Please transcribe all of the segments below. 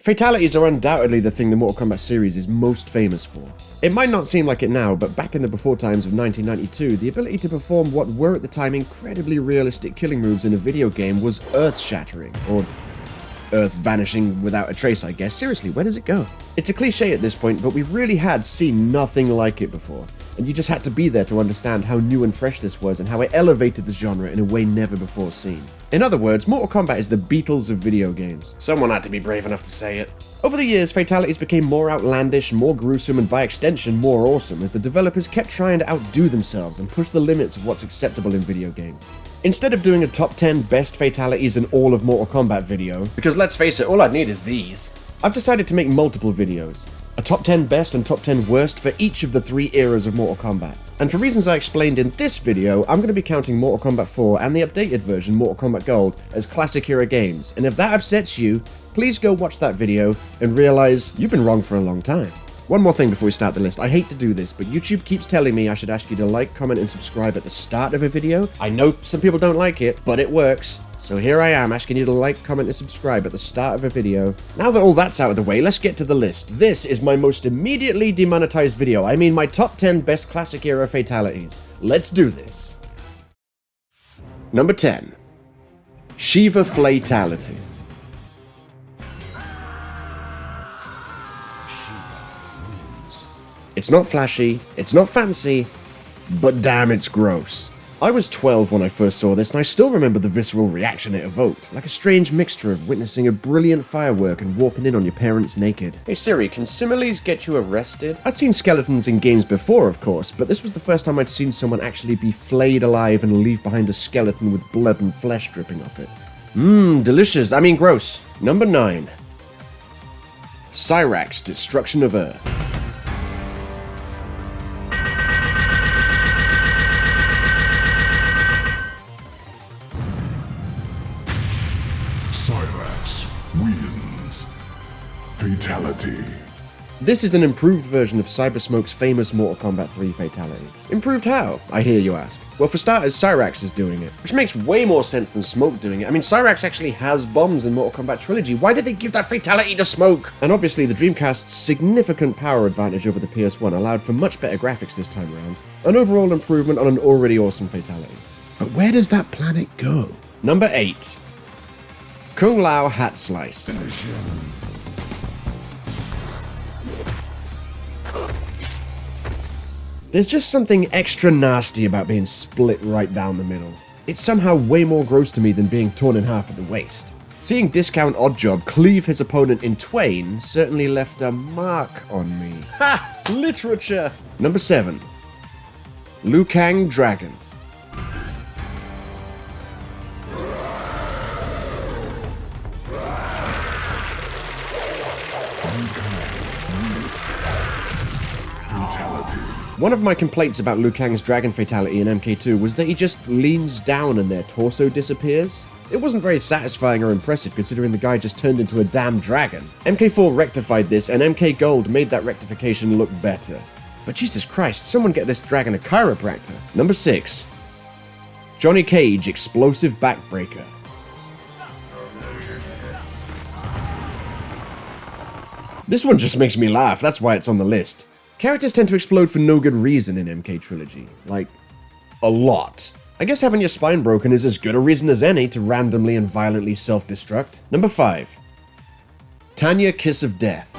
Fatalities are undoubtedly the thing the Mortal Kombat series is most famous for. It might not seem like it now, but back in the before times of 1992, the ability to perform what were at the time incredibly realistic killing moves in a video game was earth-shattering, or Earth vanishing without a trace, I guess. Seriously, where does it go? It's a cliche at this point, but we really had seen nothing like it before, and you just had to be there to understand how new and fresh this was and how it elevated the genre in a way never before seen. In other words, Mortal Kombat is the Beatles of video games. Someone had to be brave enough to say it. Over the years, Fatalities became more outlandish, more gruesome, and by extension more awesome as the developers kept trying to outdo themselves and push the limits of what's acceptable in video games. Instead of doing a top 10 best fatalities in all of Mortal Kombat video, because let's face it, all I'd need is these, I've decided to make multiple videos. A top 10 best and top 10 worst for each of the 3 eras of Mortal Kombat. And for reasons I explained in this video, I'm going to be counting Mortal Kombat 4 and the updated version Mortal Kombat Gold as Classic era games, and if that upsets you, please go watch that video and realize you've been wrong for a long time. One more thing before we start the list. I hate to do this, but YouTube keeps telling me I should ask you to like, comment, and subscribe at the start of a video. I know some people don't like it, but it works. So here I am asking you to like, comment, and subscribe at the start of a video. Now that all that's out of the way, let's get to the list. This is my most immediately demonetized video. I mean my top 10 best classic era fatalities. Let's do this. Number 10. Shiva Fatality. It's not flashy, it's not fancy, but damn, it's gross. I was 12 when I first saw this, and I still remember the visceral reaction it evoked, like a strange mixture of witnessing a brilliant firework and walking in on your parents naked. Hey Siri, can similes get you arrested? I'd seen skeletons in games before, of course, but this was the first time I'd seen someone actually be flayed alive and leave behind a skeleton with blood and flesh dripping off it. Delicious, I mean gross. Number 9. Cyrax, Destruction of Earth. Cyrax wins. Fatality. This is an improved version of Cybersmoke's famous Mortal Kombat 3 fatality. Improved how, I hear you ask? Well, for starters, Cyrax is doing it, which makes way more sense than Smoke doing it. I mean, Cyrax actually has bombs in Mortal Kombat Trilogy. Why did they give that fatality to Smoke? And obviously, the Dreamcast's significant power advantage over the PS1 allowed for much better graphics this time around, an overall improvement on an already awesome fatality. But where does that planet go? Number 8. Kung Lao Hat Slice. There's just something extra nasty about being split right down the middle. It's somehow way more gross to me than being torn in half at the waist. Seeing Discount Oddjob cleave his opponent in twain certainly left a mark on me. Ha! Literature! Number 7. Liu Kang Dragon. One of my complaints about Liu Kang's Dragon Fatality in MK2 was that he just leans down and their torso disappears. It wasn't very satisfying or impressive considering the guy just turned into a damn dragon. MK4 rectified this, and MK Gold made that rectification look better. But Jesus Christ, someone get this dragon a chiropractor. Number 6. Johnny Cage Explosive Backbreaker. This one just makes me laugh, that's why it's on the list. Characters tend to explode for no good reason in MK Trilogy. Like, a lot. I guess having your spine broken is as good a reason as any to randomly and violently self-destruct. Number 5. Tanya Kiss of Death.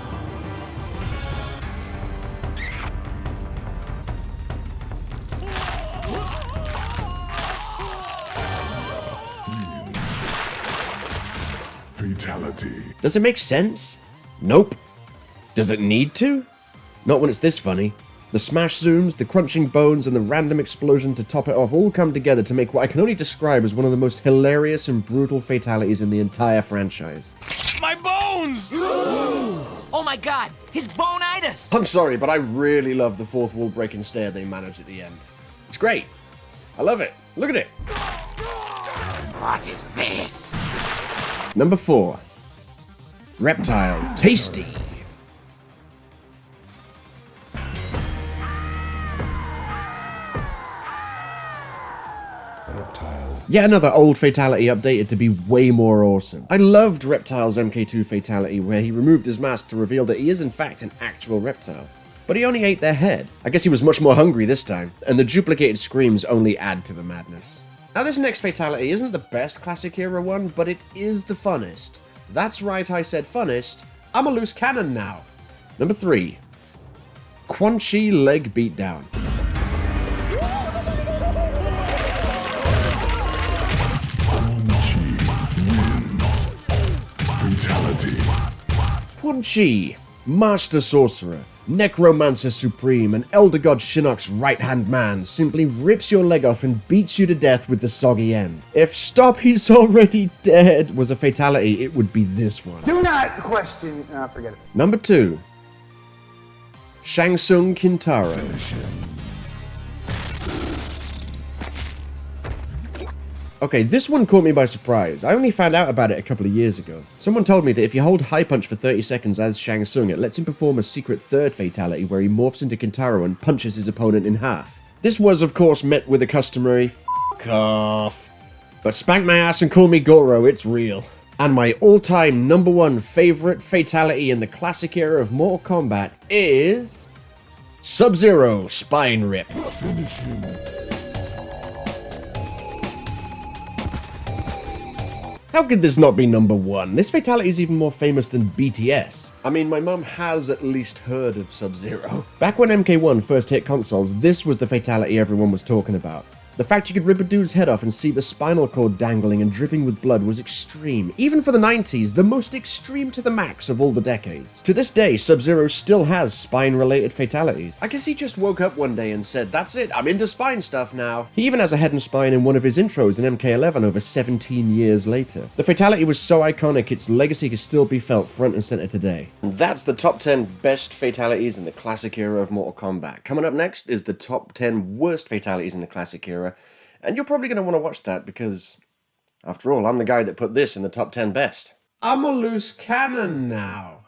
Fatality. Does it make sense? Nope. Does it need to? Not when it's this funny. The smash zooms, the crunching bones, and the random explosion to top it off all come together to make what I can only describe as one of the most hilarious and brutal fatalities in the entire franchise. My bones! Oh my god, his bone-itis! I'm sorry, but I really love the fourth wall breaking stare they managed at the end. It's great. I love it. Look at it. What is this? Number 4. Reptile. Tasty. Reptile Yet another old Fatality updated to be way more awesome. I loved Reptile's MK2 Fatality, where he removed his mask to reveal that he is in fact an actual reptile. But he only ate their head. I guess he was much more hungry this time, and the duplicated screams only add to the madness. Now this next Fatality isn't the best Classic Era one, but it is the funnest. That's right, I said funnest. I'm a loose cannon now. Number 3. Quan Chi Leg Beatdown. Fatality. Quan Chi, Master Sorcerer, Necromancer Supreme, and Elder God Shinnok's right-hand man, simply rips your leg off and beats you to death with the soggy end. If "Stop, he's already dead" was a Fatality, it would be this one. Do not question. Forget it. Number 2. Shang Tsung Kintaro. Okay, this one caught me by surprise. I only found out about it a couple of years ago. Someone told me that if you hold High Punch for 30 seconds as Shang Tsung, it lets him perform a secret third Fatality where he morphs into Kintaro and punches his opponent in half. This was, of course, met with a customary "F*** off." But spank my ass and call me Goro, it's real. And my all-time number 1 favorite Fatality in the Classic Era of Mortal Kombat is SubZero Spine Rip. How could this not be number 1? This Fatality is even more famous than BTS. I mean, my mum has at least heard of SubZero. Back when MK1 first hit consoles, this was the Fatality everyone was talking about. The fact you could rip a dude's head off and see the spinal cord dangling and dripping with blood was extreme. Even for the 90s, the most extreme to the max of all the decades. To this day, SubZero still has spine-related fatalities. I guess he just woke up one day and said, "That's it, I'm into spine stuff now." He even has a head and spine in one of his intros in MK11 over 17 years later. The fatality was so iconic, its legacy can still be felt front and center today. And that's the top 10 best fatalities in the Classic Era of Mortal Kombat. Coming up next is the top 10 worst fatalities in the Classic Era. And you're probably going to want to watch that because, after all, I'm the guy that put this in the top 10 best. I'm a loose cannon now.